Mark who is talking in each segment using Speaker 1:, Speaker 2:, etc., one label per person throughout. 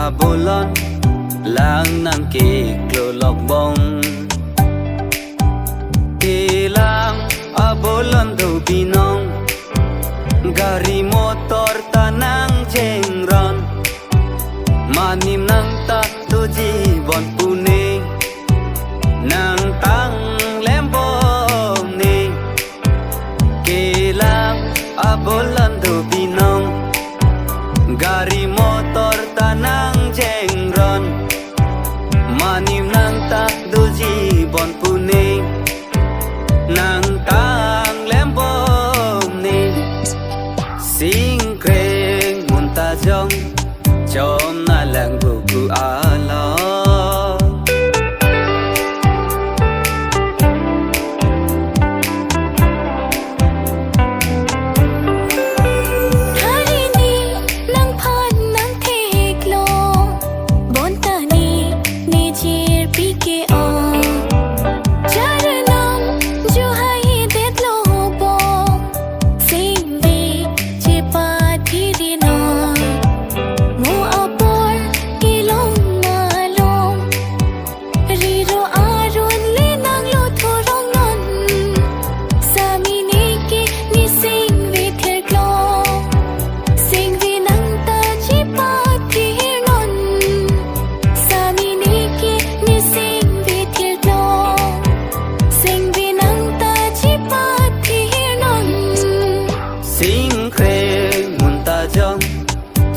Speaker 1: abolon lang nang kiklolok bong hilang abolon do binong gari motor tanang jengron manim nang tak tu jibon puning nang tang lembong ni hilang abolon do binong gari motor tanang jengron manim nang tak du jibon puning nang tang lembong ni singkreng muntajong chom na lang buku alo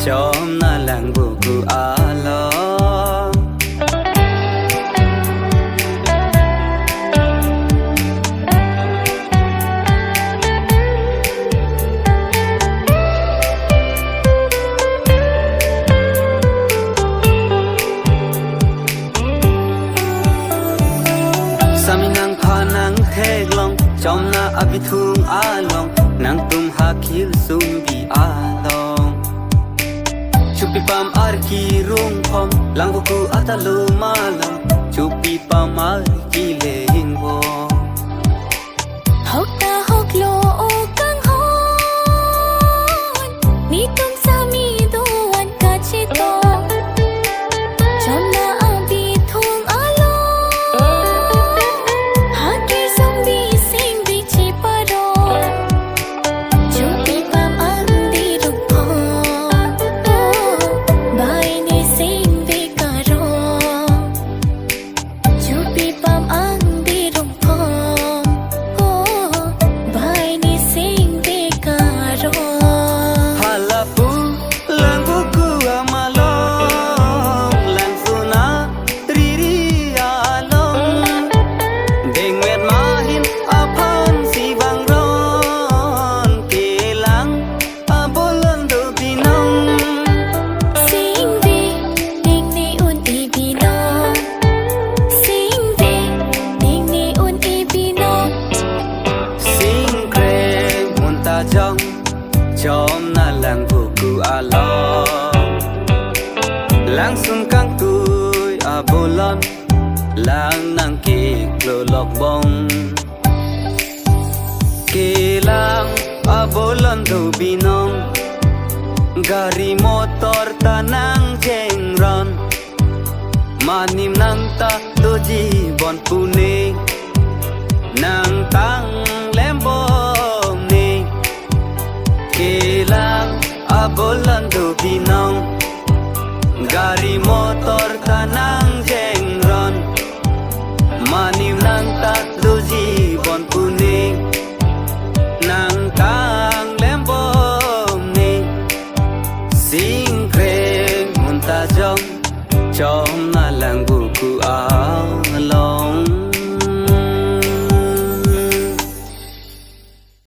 Speaker 1: chom na lang buku alo saminang phanang theglong chom na abithung along nang tum hakil sumbi along chupi pam arki rung pom lang buku atalu malam chupi pam arki lehing bo
Speaker 2: hok ta hok lo o kang hon ni tum sami duan ka chito chom na abi thung alo haki song bi sing bi chi paro chupi pam ang di rung pom
Speaker 1: chom na lang buku alo langsung kang kui abolon lang nang kiklolok bong kilang abolon do binong gari motor tanang jengron manim nang tak do jibon puning nang tang lembong ni kilang abolon do binong gari motor tanang